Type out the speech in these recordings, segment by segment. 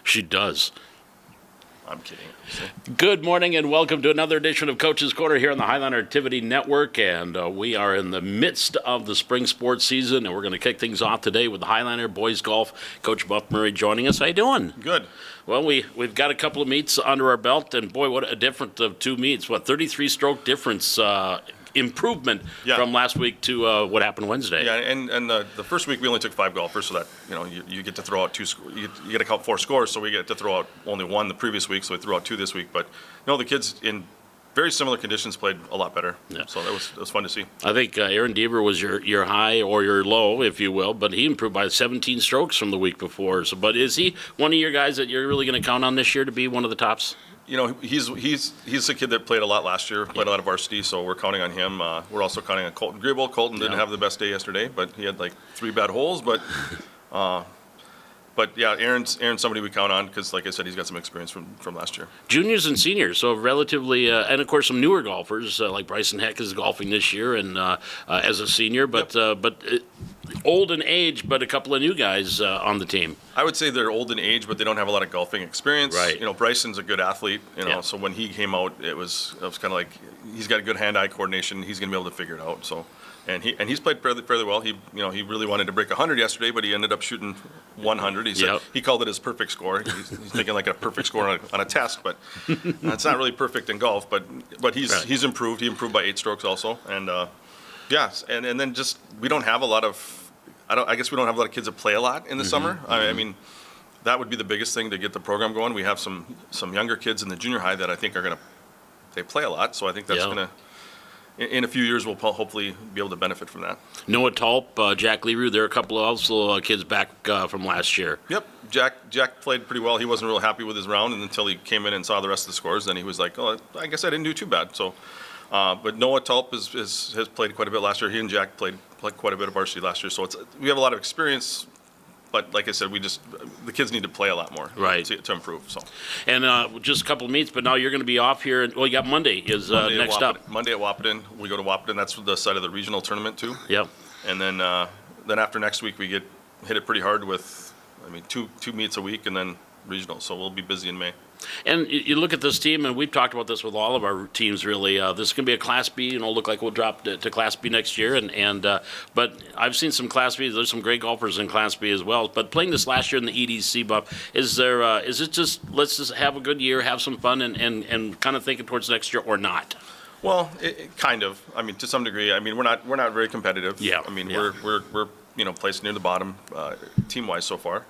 She does. I'm kidding. Good morning and welcome to another edition of Coach's Corner here on the Highliner Activity Network. And we are in the midst of the spring sports season, and we're going to kick things off today with the Highliner boys golf. Coach Buff Murray joining us. How you doing? Good. Well, we've got a couple of meets under our belt, and boy, what a difference of two meets. 33-stroke difference improvement from last week to what happened Wednesday. Yeah, and the first week we only took 5 golfers, so that you get to throw out 2 you get to count 4 scores, so we get to throw out only 1 the previous week, so we threw out 2 this week. But the kids in very similar conditions played a lot better. Yeah. So it was fun to see. I think Aaron Deaver was your high or your low, if you will, but he improved by 17 strokes from the week before. So, but is he one of your guys that you're really going to count on this year to be one of the tops? He's a kid that played a lot last year, played a lot of varsity, so we're counting on him. We're also counting on Colton Gribble. Colton didn't have the best day yesterday, but he had like 3 bad holes. But yeah, Aaron's somebody we count on because, like I said, he's got some experience from last year. Juniors and seniors, so relatively, and of course some newer golfers like Bryson Heck is golfing this year and as a senior, but old in age, but a couple of new guys on the team. I would say they're old in age, but they don't have a lot of golfing experience. Right. Bryson's a good athlete. So when he came out, it was kind of like he's got good hand-eye coordination. He's going to be able to figure it out. So. And he's played fairly well. He really wanted to break 100 yesterday, but he ended up shooting 100. He said he called it his perfect score. He's thinking like a perfect score on a test, but it's not really perfect in golf. But he's improved. He improved by 8 strokes also. And and then just we don't have a lot of I guess we don't have a lot of kids that play a lot in the summer. I mean, that would be the biggest thing to get the program going. We have some younger kids in the junior high that I think they play a lot. So I think that's gonna. In a few years, we'll hopefully be able to benefit from that. Noah Tulp, Jack Leroux, there are a couple of also kids back from last year. Yep, Jack played pretty well. He wasn't real happy with his round, and until he came in and saw the rest of the scores, then he was like, "Oh, I guess I didn't do too bad." So, but Noah Tulp has played quite a bit last year. He and Jack played quite a bit of varsity last year. So we have a lot of experience. But like I said, the kids need to play a lot more, to improve. So, and just a couple of meets, but now you're going to be off here. You got Monday is next up. Monday at Wahpeton, we go to Wahpeton. That's the side of the regional tournament too. Yep. And then after next week, we hit it pretty hard with, two meets a week, and then regional. So we'll be busy in May. And you look at this team, and we've talked about this with all of our teams, really. This is going to be a Class B, look like we'll drop to Class B next year. But I've seen some Class Bs. There's some great golfers in Class B as well. But playing this last year in the EDC, Buff, is it just let's just have a good year, have some fun, and kind of thinking towards next year or not? Well, kind of. To some degree. We're not very competitive. Yeah. We're placed near the bottom team-wise so far.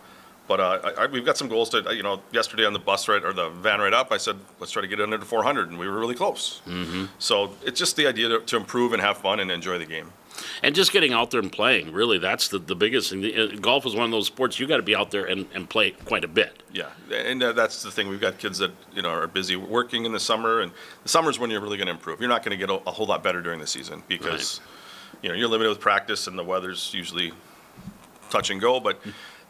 But we've got some goals to, yesterday on the bus ride or the van ride up, I said, let's try to get under to 400, and we were really close. Mm-hmm. So it's just the idea to improve and have fun and enjoy the game. And just getting out there and playing, really, that's the biggest thing. Golf is one of those sports you got to be out there and play quite a bit. Yeah, and that's the thing. We've got kids that, are busy working in the summer, and the summer is when you're really going to improve. You're not going to get a whole lot better during the season because, you're limited with practice, and the weather's usually touch and go, but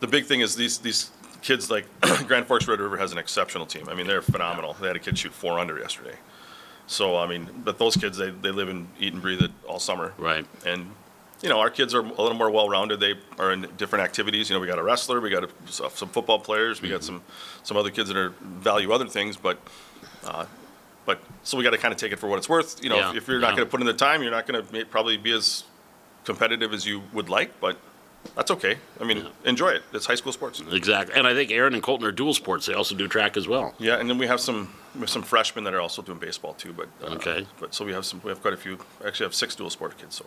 the big thing is these kids like Grand Forks Red River has an exceptional team. They're phenomenal. They had a kid shoot 4 under yesterday. So, but those kids, they live and eat and breathe it all summer. Right. And, our kids are a little more well-rounded. They are in different activities. We got a wrestler. We got some football players. We got some other kids that value other things. But so we got to kind of take it for what it's worth. If you're not going to put in the time, you're not going to probably be as competitive as you would like. But that's okay. Enjoy it. It's high school sports. Exactly. And I think Aaron and Colton are dual sports. They also do track as well. Yeah, and then we have some freshmen that are also doing baseball too. But okay. But so we have quite a few. Actually, have 6 dual sport kids. So.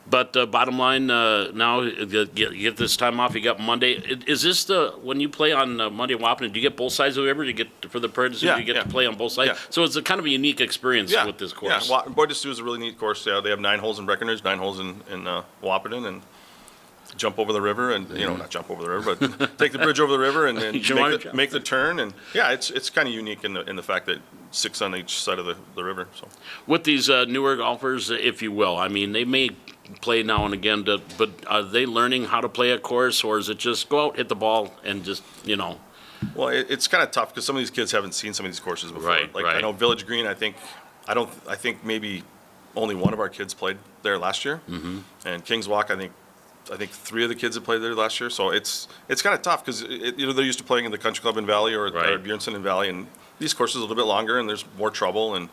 But bottom line, now you get this time off. You got Monday. Is this when you play on Monday at Wahpeton? Do you get both sides of the river? Do you get for the parades? Yeah, do you get to play on both sides? Yeah. So it's a kind of a unique experience with this course. Yeah, Boy Stu is a really neat course. Yeah, they have 9 holes in Breckenridge, 9 holes in Wahpeton, and jump over the river and not jump over the river, but take the bridge over the river and make the turn. And yeah, it's kind of unique in the fact that 6 on each side of the river. So with these newer golfers, if you will, they may play now and again, but are they learning how to play a course, or is it just go out, hit the ball, and just Well, it's kind of tough because some of these kids haven't seen some of these courses before. Right. I know Village Green. I think maybe only one of our kids played there last year, and Kings Walk. I think I think 3 of the kids that played there last year. So it's kind of tough because they're used to playing in the country club in Valley or Bjornson in Valley, and these courses are a little bit longer and there's more trouble. And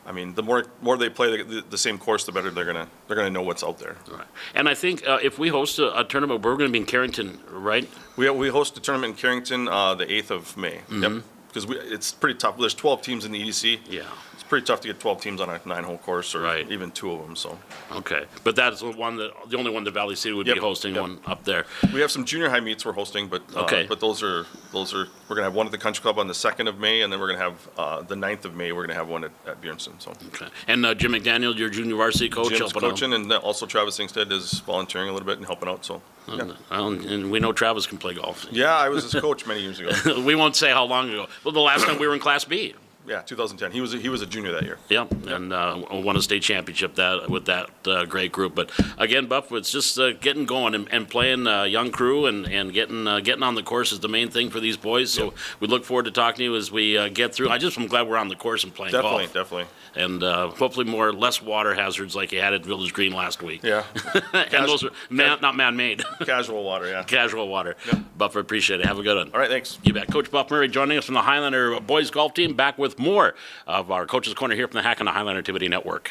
I mean, the more they play the same course, the better they're gonna know what's out there. Right. And I think if we host a tournament, we're going to be in Carrington, right? We host a tournament in Carrington the 8th of May. Yep. Because it's pretty tough. There's 12 teams in the EDC. Yeah. It's pretty tough to get 12 teams on a 9-hole course, or Right. even 2 of them. So Okay, but that's the only one that Valley City would be Yep, hosting yep. one up there. we have some junior high meets we're hosting, but Okay. but those are we're gonna have one at the country club on the 2nd of May, and then we're gonna have the 9th of May. We're gonna have one at Bjornson. So Okay, and Jim McDaniel, your junior varsity coach, Jim's helping out. coaching, and also Travis Ingstead is volunteering a little bit and helping out. So yeah, And we know Travis can play golf. yeah, I was his coach many years ago. We won't say how long ago. Well, the last time we were in Class B. Yeah, 2010. He was a junior that year. Yeah, and won a state championship with that great group. But again, Buff, it's just getting going and playing young crew and getting on the course is the main thing for these boys. So we look forward to talking to you as we get through. I'm glad we're on the course and playing golf. Definitely. And hopefully less water hazards like you had at Village Green last week. Yeah. And those are not man-made. Casual water, yeah. Casual water. Yep. Buffer, appreciate it. Have a good one. All right, thanks. You bet. Coach Buff Murray joining us from the Highlander boys golf team, back with more of our Coach's Corner here from the Hack on the Highlander Activity Network.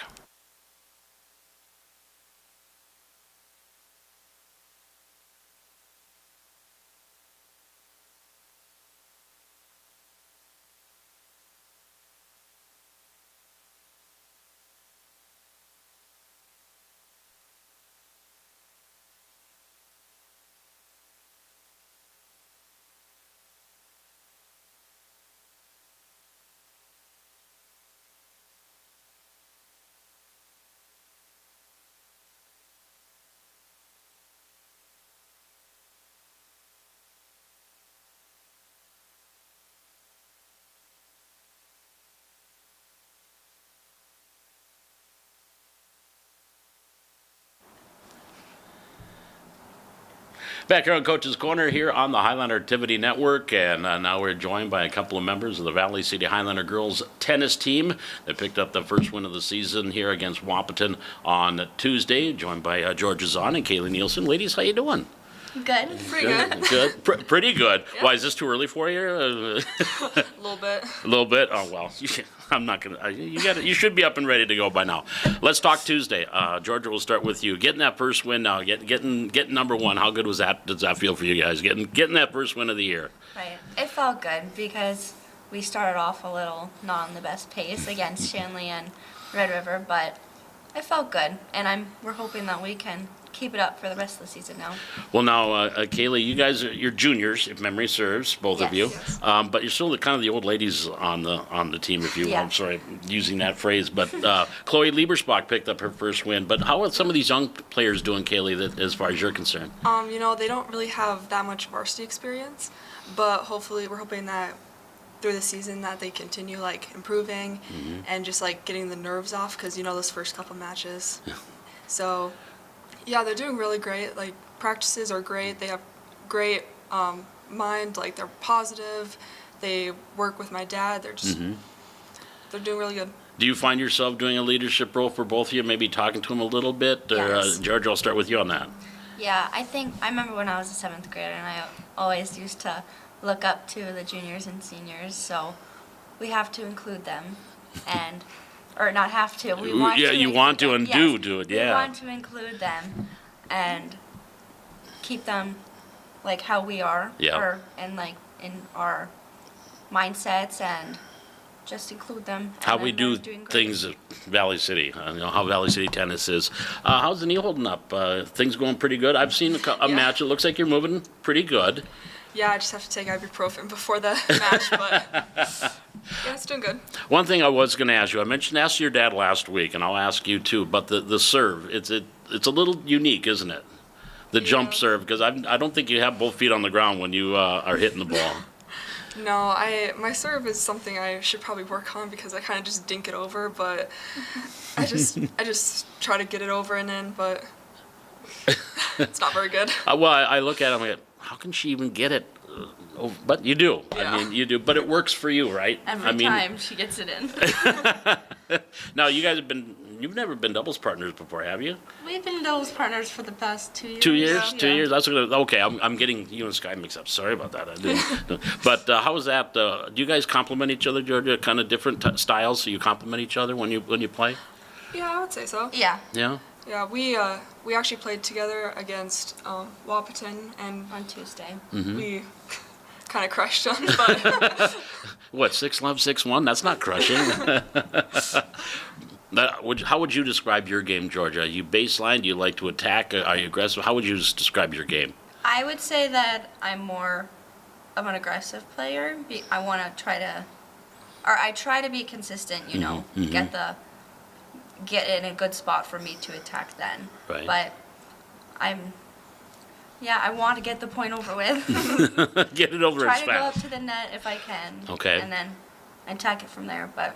Back here on Coach's Corner here on the Highlander Activity Network, and now we're joined by a couple of members of the Valley City Highlander girls tennis team that picked up the first win of the season here against Wapaton on Tuesday, joined by Georgia Zahn and Kaylee Nielsen. Ladies, how you doing? Good. Pretty good. Good. Pretty good. Yeah. Why, is this too early for you? A little bit. A little bit. Oh well, I'm not gonna. You should be up and ready to go by now. Let's talk Tuesday. Georgia, we'll start with you. Getting that first win now. Getting number one. How good was that? Does that feel for you guys? Getting that first win of the year. Right. It felt good because we started off a little not on the best pace against Shanley and Red River, but it felt good, and we're hoping that we can keep it up for the rest of the season now. Well, now, Kaylee, you're juniors, if memory serves, both of you. Yes. But you're still kind of the old ladies on the team, if you will. Yeah. I'm sorry, using that phrase. But Chloe Liebersbach picked up her first win. But how are some of these young players doing, Kaylee, as far as you're concerned? They don't really have that much varsity experience, but hopefully we're hoping that through the season that they continue improving and just getting the nerves off because those first couple matches. Yeah. So yeah, they're doing really great. Practices are great. They have great mind. They're positive. They work with my dad. They're just they're doing really good. Do you find yourself doing a leadership role for both of you, maybe talking to them a little bit? Or, Yes. George, I'll start with you on that. Yeah, I remember when I was a 7th grader, and I always used to look up to the juniors and seniors, so we have to include them, or not have to. We want Yeah, to. you want to and yes, do it, yeah. We want to include them and keep them how we are, Yeah. and in our mindsets, and just include them. How and we then do they're doing great. things at Valley City, how Valley City tennis is. How's the knee holding up? Things going pretty good? I've seen a Yeah. match. It looks like you're moving pretty good. Yeah, I just have to take ibuprofen before the match, but yeah, it's doing good. One thing I was going to ask you, asked your dad last week, and I'll ask you too, but the serve, it's a little unique, isn't it? The jump Yeah. serve, because I don't think you have both feet on the ground when you are hitting the ball. No, my serve is something I should probably work on because I kind of just dink it over, but I just try to get it over and in, but it's not very good. Well, I look at him and go, how can she even get it? But you do. Yeah. I mean, you do. But it works for you, right? Every I mean, time she gets it in. Now, you guys have been you've never been doubles partners before, have you? We've been those partners for the past 2 years. 2 years? Yeah. 2 years? That's okay. I'm getting you and Sky mixed up. Sorry about that. I didn't. But how was that? Do you guys complement each other, Georgia? Kind of different styles, so you complement each other when you play? Yeah, I would say so. Yeah, Yeah. Yeah, we actually played together against Wapaton, and on Tuesday. we kind of crushed them. But What, 6-love, 6-1? That's not crushing. How would you describe your game, Georgia? Are you baseline? Do you like to attack? Are you aggressive? How would you describe your game? I would say that I'm more of an aggressive player. I want to I try to be consistent, get in a good spot for me to attack then. Right. But I want to get the point over with. Get it over Try as to go up fast. to the net if I can. Okay. And then attack it from there. But,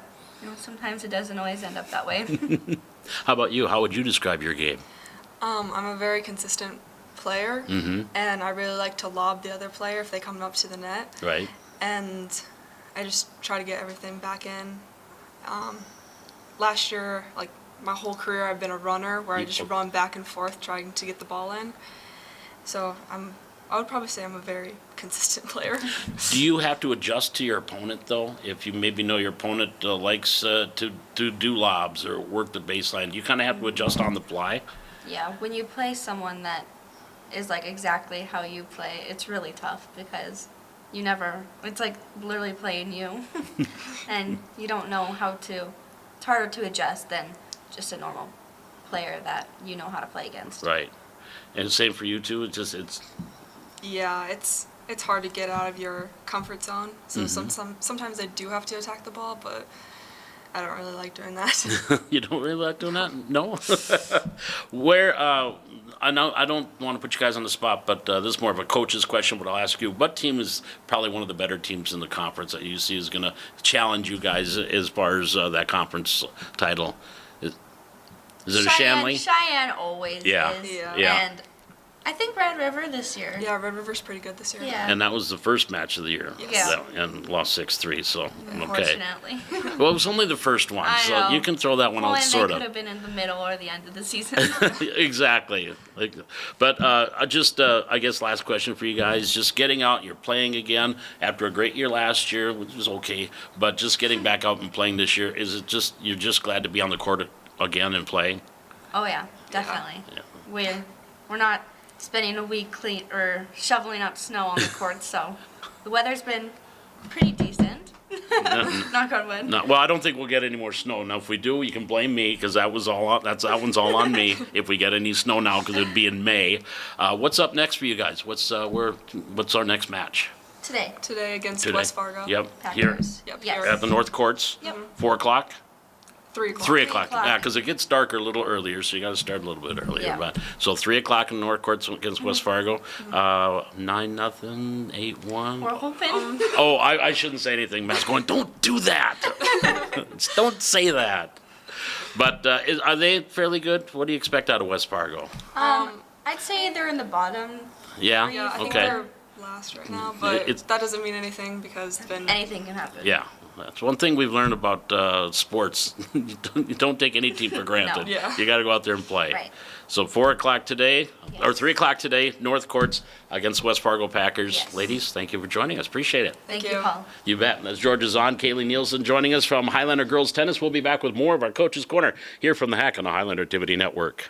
sometimes it doesn't always end up that way. How about you? How would you describe your game? I'm a very consistent player, and I really like to lob the other player if they come up to the net. Right. And I just try to get everything back in. Last year, like my whole career, I've been a runner where I just run back and forth trying to get the ball in. So I would probably say I'm a very consistent player. Do you have to adjust to your opponent, though? If you maybe know your opponent likes to do lobs or work the baseline, do you kind of have to adjust on the fly? Yeah, when you play someone that is like exactly how you play, it's really tough because it's like literally playing you. And you don't know it's harder to adjust than just a normal player that you know how to play against. Right. And same for you, too? Yeah, it's hard to get out of your comfort zone. So sometimes I do have to attack the ball, but I don't really like doing that. You don't really like doing that? No? I know I don't want to put you guys on the spot, but this is more of a coach's question, but I'll ask you, what team is probably one of the better teams in the conference that you see is going to challenge you guys as far as that conference title? Is it a Shanley? Cheyenne always Yeah. is. Yeah. And I think Red River this year. Yeah, Red River's pretty good this year. Yeah. And that was the first match of the year. Yes. Yeah. And lost 6-3, so, okay. Unfortunately. Well, it was only the first one, I so know. you can throw that one Well, out, and sort they of. could have been in the middle or the end of the season. Exactly. But I guess last question for you guys, just getting out, you're playing again after a great year last year, which was okay, but just getting back out and playing this year, is it just, you're just glad to be on the court again and playing? Oh yeah, definitely. Yeah. We're not spending a week shoveling up snow on the court, so the weather's been pretty decent. Knock on wood. No, well, I don't think we'll get any more snow. Now, if we do, you can blame me because that one's all on me. If we get any snow now, because it'd be in May. What's up next for you guys? What's our next match? Today against Today. West Fargo. Yep. Here Packers. Yep, Yes. at the North Courts. Yep. 4 o'clock. 3 o'clock. 3 o'clock. 3 o'clock. Yeah, because it gets darker a little earlier, so you got to start a little bit earlier. Yeah. But so 3 o'clock in the North Courts against West Fargo. 9-0, 8-1. We're hoping. Oh, I shouldn't say anything. Matt's going, don't do that. Don't say that. But are they fairly good? What do you expect out of West Fargo? I'd say they're in the bottom. Yeah? Yeah, I think Okay. they're last right now, but It's- that doesn't mean anything because it's been Anything can happen. Yeah. That's one thing we've learned about sports. You don't take any team for granted. No. Yeah. You got to go out there and play. Right. So 4 o'clock today, or Yes. 3 o'clock today, North Courts against West Fargo Packers. Yes. Ladies, thank you for joining us. Appreciate it. Thank Thank you, you. Paul. You bet. And as Georgia Zahn, Kaylee Nielsen joining us from Highlander Girls Tennis. We'll be back with more of our Coach's Corner here from the Hack on the Highlander Activity Network.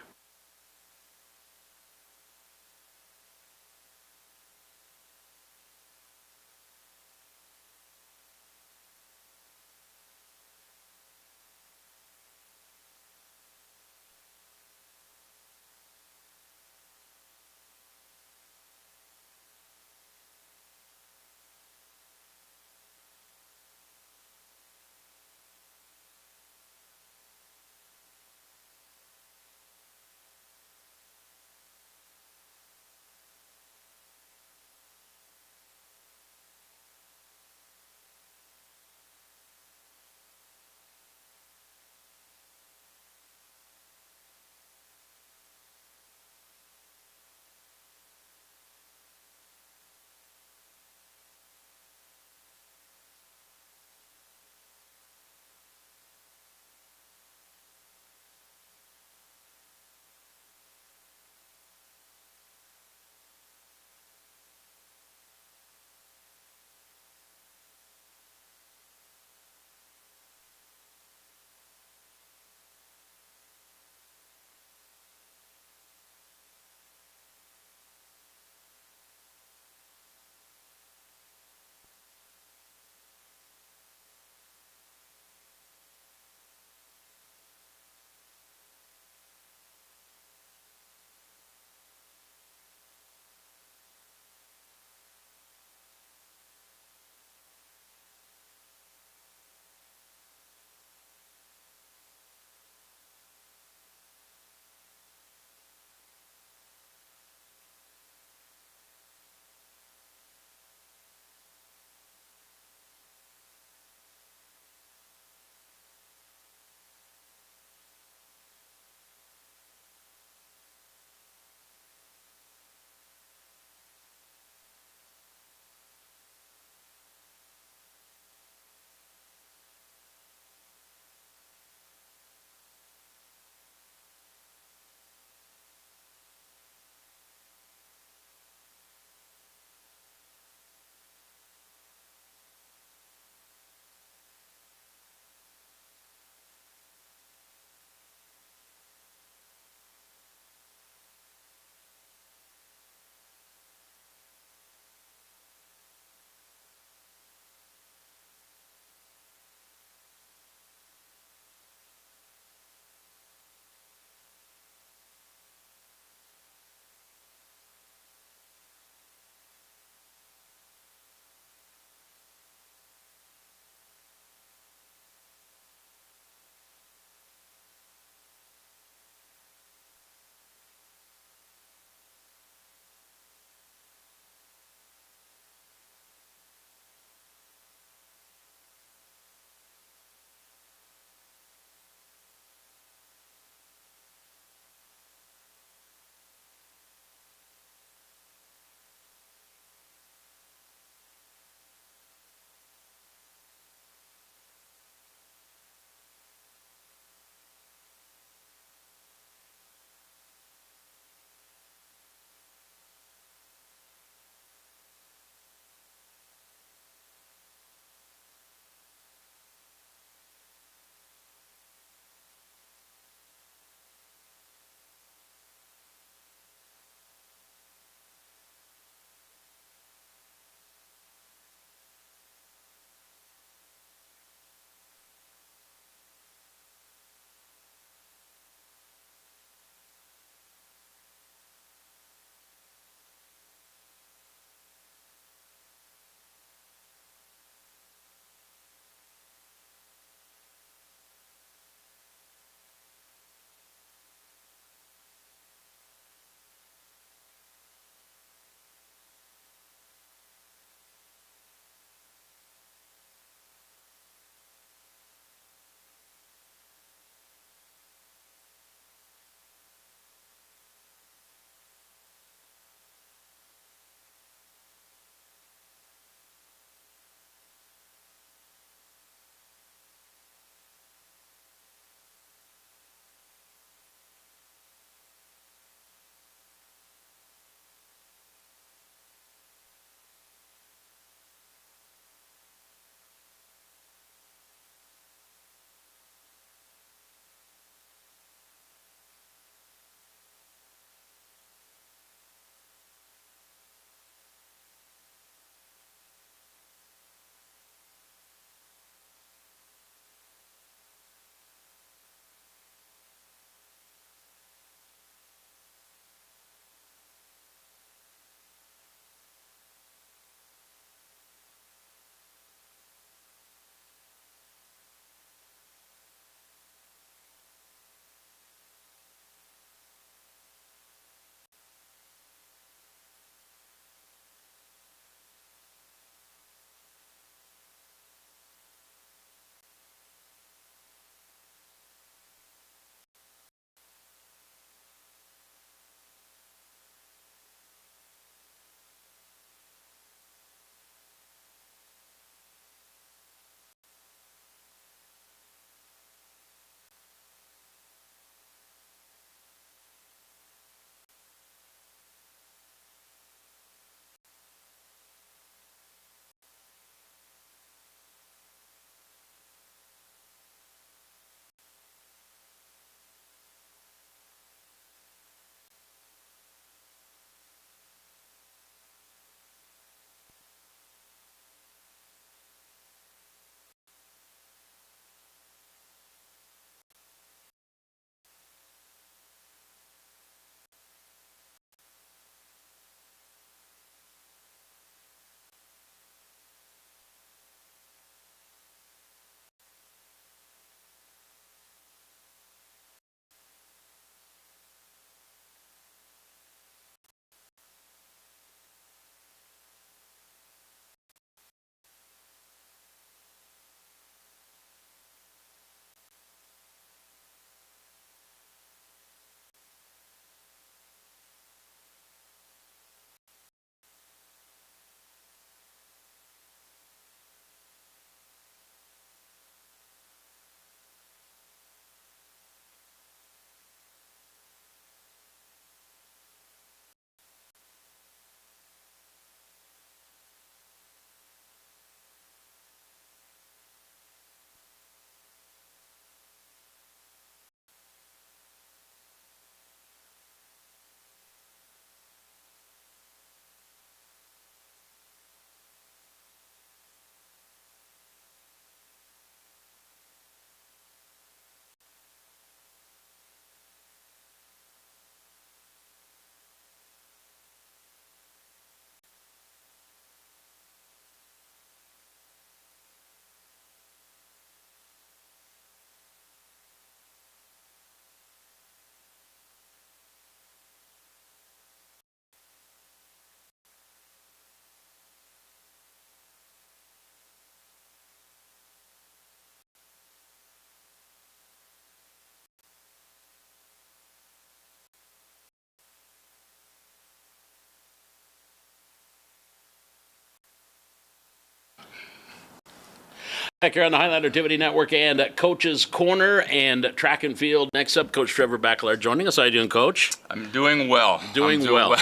Back here on the Highland Activity Network and Coach's Corner and Track and Field. Next up, Coach Trevor Bachelard joining us. How you doing, Coach? I'm doing well. Doing well.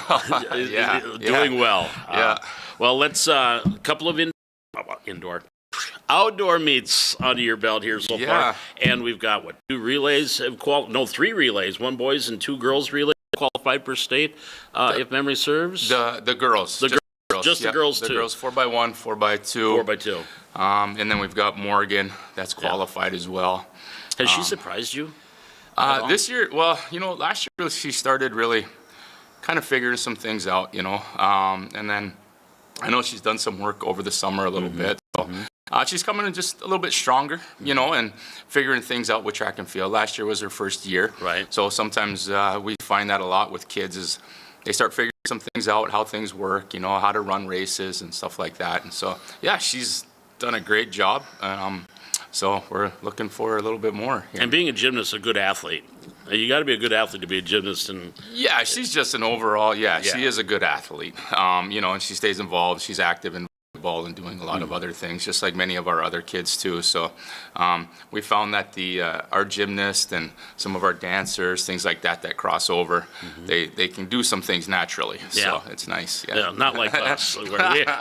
Yeah. Doing well. Yeah. Well, let's couple of outdoor meets under your belt here so far, and we've got two relays have three relays, one boys and two girls relay qualified per state, if memory serves. The girls. Just the girls, the too. The girls 4x1, 4x2. 4x2. And then we've got Morgan that's qualified as well. Has she surprised you? This year, well, last year she started really kind of figuring some things out, and then I know she's done some work over the summer a little bit. So she's coming in just a little bit stronger, and figuring things out with track and field. Last year was her first year. Right. So sometimes we find that a lot with kids is they start figuring some things out, how things work, how to run races and stuff like that. And so, yeah, she's done a great job. So we're looking for a little bit more. And being a gymnast, a good athlete. You got to be a good athlete to be a gymnast. And yeah, she's just an overall. Yeah, she is a good athlete. And she stays involved. She's active in volleyball and doing a lot of other things, just like many of our other kids too. So we found that our gymnasts and some of our dancers, things like that cross over, they can do some things naturally. So it's nice. Yeah, not like us,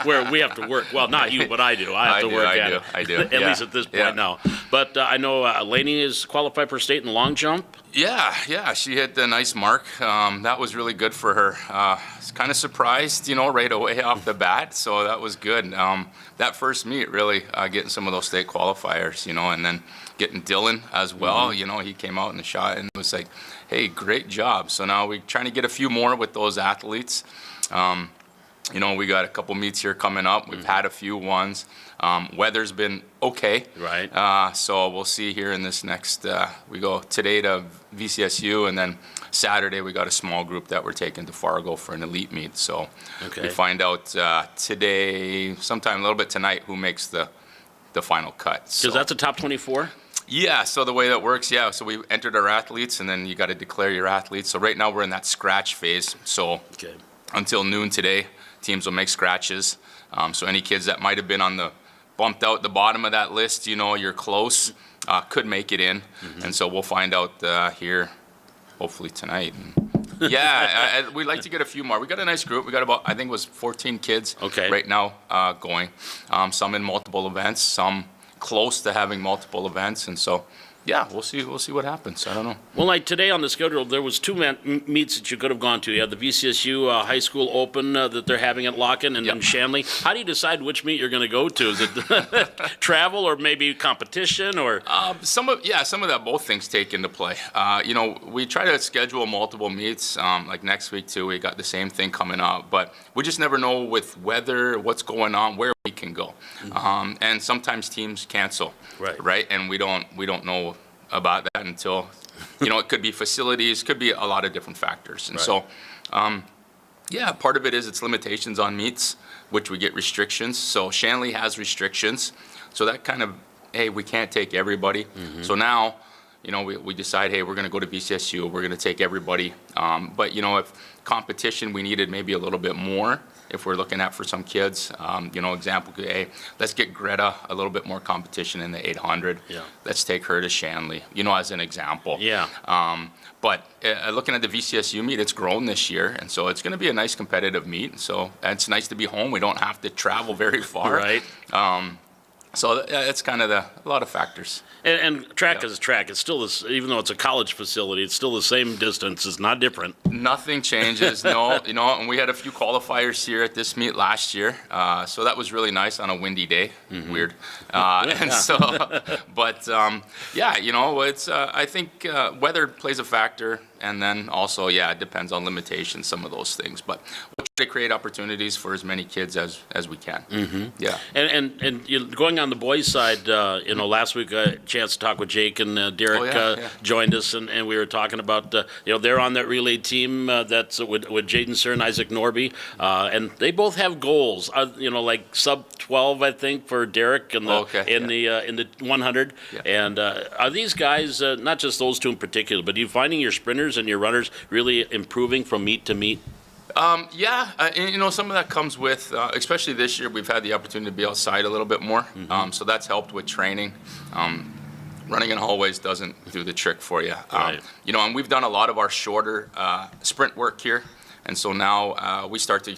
where we have to work. Well, not you, but I do. I have to work at it. I do. At least at this point now. But I know Lainey is qualified for state in long jump. Yeah, she hit a nice mark. That was really good for her. I was kind of surprised, right away off the bat, so that was good. That first meet, really getting some of those state qualifiers, and then getting Dylan as well. He came out in the shot and was like, hey, great job. So now we're trying to get a few more with those athletes. We got a couple meets here coming up. We've had a few ones. Weather's been okay. Right. So we'll see here in this next, we go today to VCSU, and then Saturday we got a small group that we're taking to Fargo for an elite meet. So we find out today, sometime a little bit tonight, who makes the final cut. Because that's a top 24? Yeah, so the way that works, so we entered our athletes, and then you got to declare your athletes. So right now we're in that scratch phase. So until noon today, teams will make scratches. So any kids that might have been bumped out the bottom of that list, you're close, could make it in. And so we'll find out here, hopefully tonight. And we'd like to get a few more. We got a nice group. We got about, I think it was 14 kids right now going. Some in multiple events, some close to having multiple events. And so, we'll see what happens. I don't know. Well, like today on the schedule, there was two meets that you could have gone to. You had the VCSU High School Open that they're having at Locken and in Shanley. How do you decide which meet you're going to go to? Is it travel or maybe competition or? Some of that, both things take into play. We try to schedule multiple meets. Like next week too, we got the same thing coming up, but we just never know with weather, what's going on, where we can go. And sometimes teams cancel. Right. And we don't know about that until, it could be facilities, could be a lot of different factors. And so, part of it is it's limitations on meets, which we get restrictions. So Shanley has restrictions. So that kind of, hey, we can't take everybody. So now, we decide, hey, we're going to go to VCSU, we're going to take everybody. But, if competition, we needed maybe a little bit more. If we're looking at for some kids, example, hey, let's get Greta a little bit more competition in the 800. Let's take her to Shanley, as an example. But looking at the VCSU meet, it's grown this year, and so it's going to be a nice competitive meet. So it's nice to be home. We don't have to travel very far. Right. So it's kind of a lot of factors. And track is track. It's still this, even though it's a college facility, it's still the same distance. It's not different. Nothing changes. No, and we had a few qualifiers here at this meet last year. So that was really nice on a windy day. Weird. And so, but it's, I think weather plays a factor. And then also, it depends on limitations, some of those things. But we'll try to create opportunities for as many kids as we can. And going on the boys' side, last week I had a chance to talk with Jake and Derek joined us, and we were talking about, they're on that relay team that's with Jaden Sir and Isaac Norby, and they both have goals, like sub 12, I think, for Derek in the 100. And are these guys, not just those two in particular, but are you finding your sprinters and your runners really improving from meet to meet? Yeah, and, some of that comes with, especially this year, we've had the opportunity to be outside a little bit more. So that's helped with training. Running in hallways doesn't do the trick for you. Right. And we've done a lot of our shorter sprint work here. And so now we start to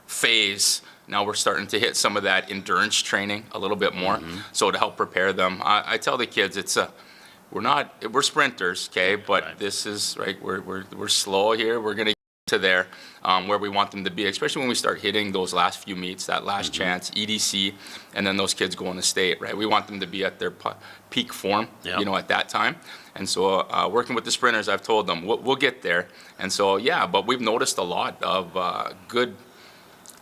phase. Now we're starting to hit some of that endurance training a little bit more. So to help prepare them, I tell the kids we're sprinters, okay, but Right. this is right. We're slow here. We're gonna get to there where we want them to be, especially when we start hitting those last few meets, that last chance, EDC, and then those kids going to state, right? We want them to be at their peak form, Yep. at that time. And so working with the sprinters, I've told them we'll get there. And so yeah, but we've noticed a lot of good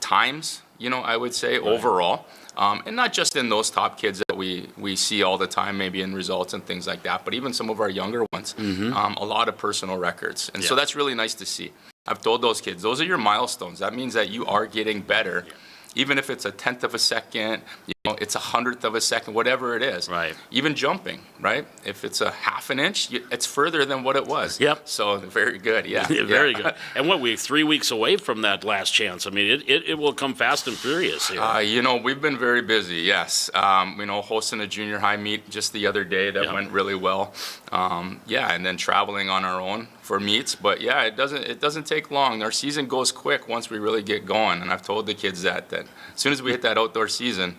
times, I would say overall. And not just in those top kids that we see all the time, maybe in results and things like that, but even some of our younger ones, a lot of personal records. And so Yeah. that's really nice to see. I've told those kids, those are your milestones. That means that you are getting better, even if it's a 1/10 of a second, it's a 100th of a second, whatever it is. Right. Even jumping, right? If it's a 1/2 inch, it's further than what it was. Yep. So very good, yeah. Very yeah. good. And we're 3 weeks away from that last chance. I mean, it will come fast and furious here. We've been very busy, yes. Hosting a junior high meet just the other day that Yeah. went really well. And then traveling on our own for meets. But yeah, it doesn't take long. Our season goes quick once we really get going. And I've told the kids that as soon as we hit that outdoor season,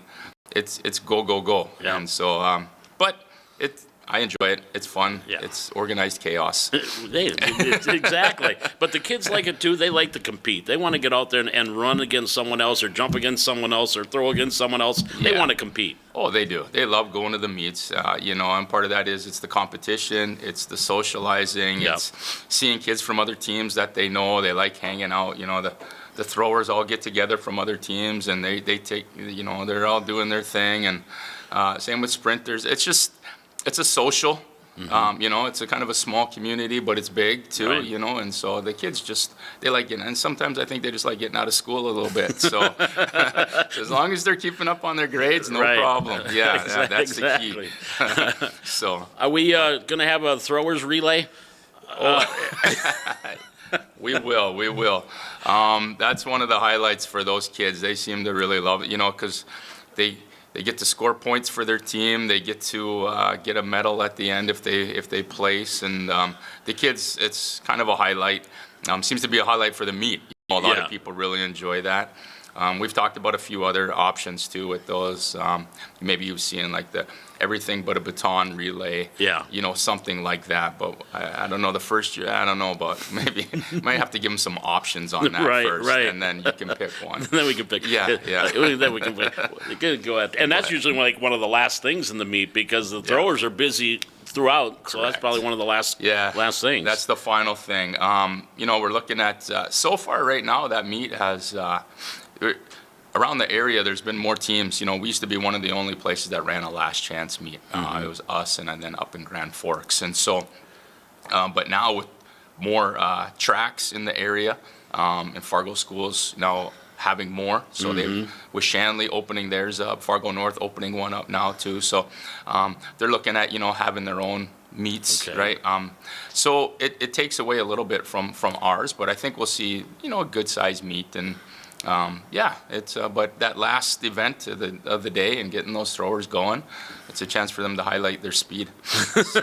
it's go, go, go. Yeah. And so, but I enjoy it. It's fun. Yeah. It's organized chaos. Exactly. But the kids like it too. They like to compete. They want to get out there and run against someone else or jump against someone else or throw against someone else. They Yeah. want to compete. Oh, they do. They love going to the meets, and part of that is it's the competition, it's the socializing, Yep. it's seeing kids from other teams that they know. They like hanging out. The throwers all get together from other teams, and they take, they're all doing their thing. And same with sprinters. It's a social. It's a kind of a small community, but it's big too, Right. and so the kids they like getting, and sometimes I think they just like getting out of school a little bit. So as long as they're keeping up on their grades, no Right. problem. Yeah, that's Exactly. the key. So Are we going to have a throwers relay? we will. That's one of the highlights for those kids. They seem to really love it, because they get to score points for their team. They get to get a medal at the end if they place. And the kids, it's kind of a highlight. Seems to be a highlight for the meet. A lot Yeah. of people really enjoy that. We've talked about a few other options too with those. Maybe you've seen like the everything but a baton relay. Yeah. Something like that. But I don't know. The first year, I don't know, but maybe might have to give them some options on that Right, first, right. and then you can pick one. Then we can pick. Yeah. Then we can pick. We can go ahead. And that's usually like one of the last things in the meet because the throwers are busy throughout. So that's Correct. probably one of the last things. That's the final thing. We're looking at so far right now that meet has around the area. There's been more teams. We used to be one of the only places that ran a last chance meet. It was us and then up in Grand Forks. And so, but now with more tracks in the area, and Fargo schools now having more. So they with Shanley opening theirs up, Fargo North opening one up now too. So they're looking at having their own meets, Okay. right? So it takes away a little bit from ours, but I think we'll see a good sized meet. And it's but that last event of the day and getting those throwers going, it's a chance for them to highlight their speed. So,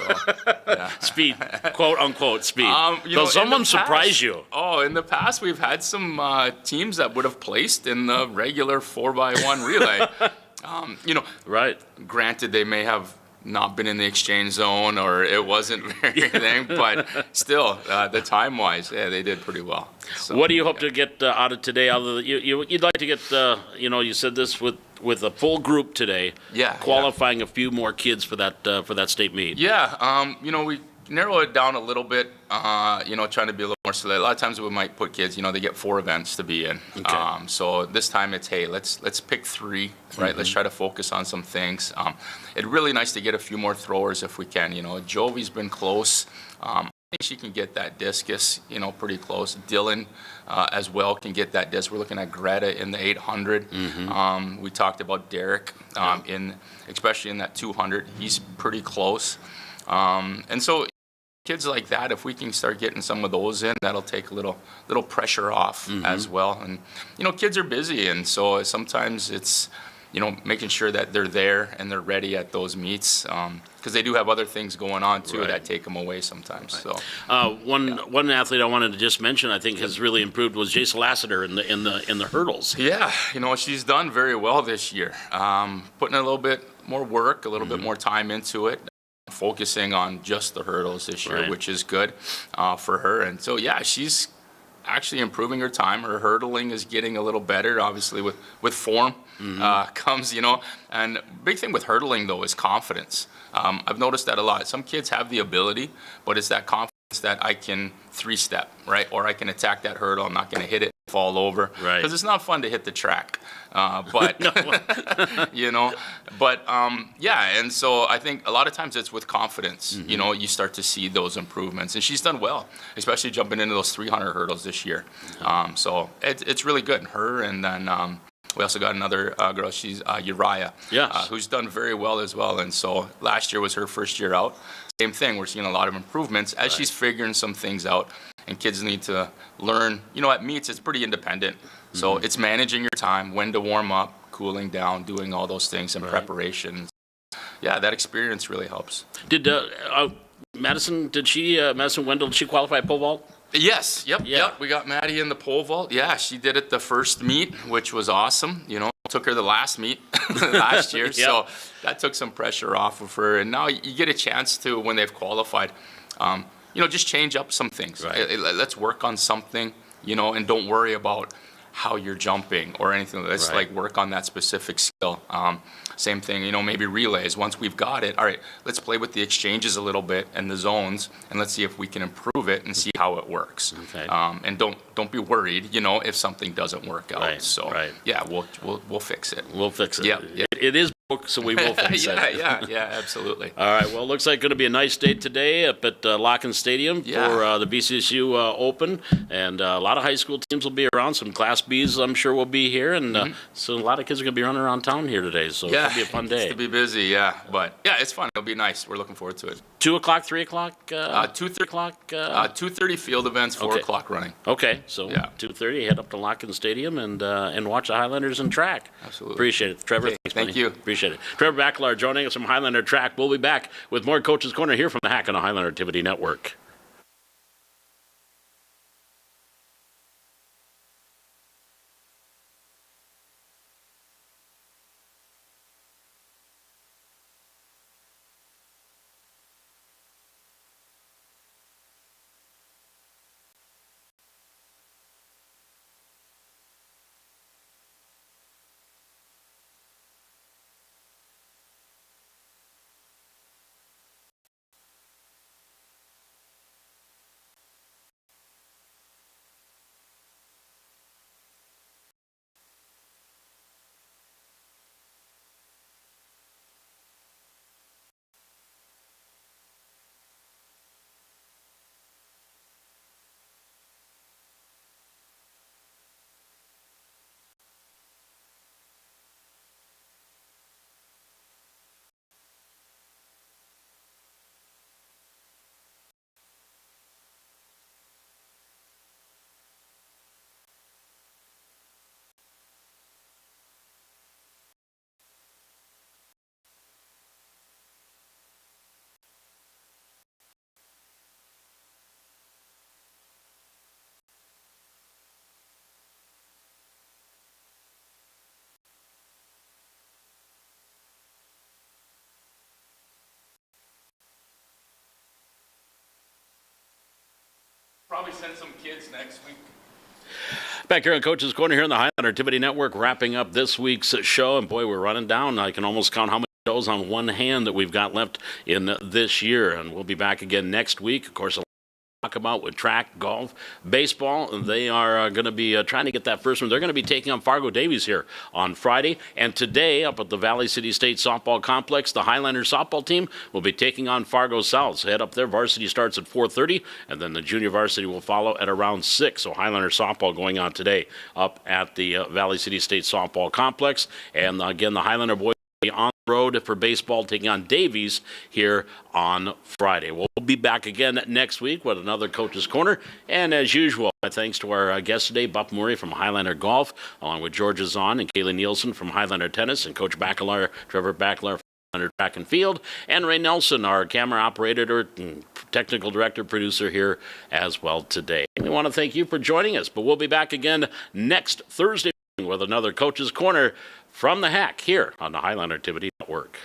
yeah. speed, quote unquote speed. In Does the someone past- surprise you? Oh, in the past we've had some teams that would have placed in the regular 4x1 relay. Right. Granted, they may have not been in the exchange zone or it wasn't very thing, but still, the time-wise, they did pretty well. So, What do you hope to get out of today? Other than you'd like to get, you said this with a full group today. Yeah, Qualifying a few more kids for that state meet. Yeah, we narrow it down a little bit, trying to be a little more select. A lot of times we might put kids, they get 4 events to be in. Okay. So this time it's, hey, let's pick 3, right? Let's try to focus on some things. It's really nice to get a few more throwers if we can. Jovi's been close. I think she can get that discus, pretty close. Dylan as well can get that disc. We're looking at Greta in the 800. We talked about Derek especially in that 200. He's pretty close. And so kids like that, if we can start getting some of those in, that'll take a little pressure off as well. And, kids are busy, and so sometimes it's, making sure that they're there and they're ready at those meets, because they do have other things going on too that take them away sometimes. So one athlete I wanted to just mention, I think has really improved, was Jace Lassiter in the hurdles. Yeah, she's done very well this year. Putting a little bit more work, a little bit more time into it, focusing on just the hurdles this year, which is good for her. And so, yeah, she's actually improving her time. Her hurdling is getting a little better, obviously with form comes, and big thing with hurdling though is confidence. I've noticed that a lot. Some kids have the ability, but it's that confidence that I can three-step, right? Or I can attack that hurdle. I'm not going to hit it, fall over. Right. Because it's not fun to hit the track. But, yeah, and so I think a lot of times it's with confidence, you start to see those improvements. And she's done well, especially jumping into those 300 hurdles this year. So it's really good. Her, and then we also got another girl, she's Uriah, who's done very well as well. And so last year was her first year out. Same thing, we're seeing a lot of improvements as she's figuring some things out. And kids need to learn, at meets, it's pretty independent. So it's managing your time, when to warm up, cooling down, doing all those things in preparation. Yeah, that experience really helps. Did Madison Wendell, did she qualify at pole vault? Yes, yep. We got Maddie in the pole vault. Yeah, she did it the first meet, which was awesome. Took her the last meet last year, so that took some pressure off of her. And now you get a chance to, when they've qualified, just change up some things. Right. Let's work on something, and don't worry about how you're jumping or anything. Let's work on that specific skill. Same thing, maybe relays. Once we've got it, all right, let's play with the exchanges a little bit and the zones, and let's see if we can improve it and see how it works. Okay. And don't be worried, if something doesn't work out. Yeah, we'll fix it. We'll fix it. Yeah. It is broke, so we will fix it. Yeah, absolutely. All right. Well, it looks like going to be a nice day today up at Locken Stadium for the BCSU Open, and a lot of high school teams will be around. Some Class Bs, I'm sure, will be here, and so a lot of kids are going to be running around town here today. So it'll be a fun day. It's to be busy, yeah, but yeah, it's fun. It'll be nice. We're looking forward to it. 2 o'clock, 3 o'clock, 2:30 o'clock. 2:30 field events, 4 o'clock running. Okay, so 2:30, head up to Locken Stadium and watch the Highlanders in track. Absolutely. Appreciate it, Trevor. Okay, thank you. Appreciate it. Trevor Baclar joining us from Highlander Track. We'll be back with more Coach's Corner here from the Hack on the Highlander Activity Network. Probably send some kids next week. Back here on Coach's Corner here on the Highlander Activity Network, wrapping up this week's show. And boy, we're running down. I can almost count how many shows on one hand that we've got left in this year. And we'll be back again next week. Of course, talk about with track, golf, baseball. They are going to be trying to get that first one. They're going to be taking on Fargo Davies here on Friday. And today, up at the Valley City State Softball Complex, the Highlander softball team will be taking on Fargo South. So head up there. Varsity starts at 4:30, and then the junior varsity will follow at around 6. So Highlander softball going on today up at the Valley City State Softball Complex. And again, the Highlander boys will be on road for baseball, taking on Davies here on Friday. We'll be back again next week with another Coach's Corner. And as usual, my thanks to our guest today, Buck Murray from Highlander Golf, along with Georgia Zahn and Kaylee Nielsen from Highlander Tennis, and Coach Bacalar, Trevor Bacalar from Highlander Track and Field, and Ray Nelson, our camera operator and technical director, producer here as well today. We want to thank you for joining us, but we'll be back again next Thursday with another Coach's Corner from the Hack here on the Highlander Activity Network.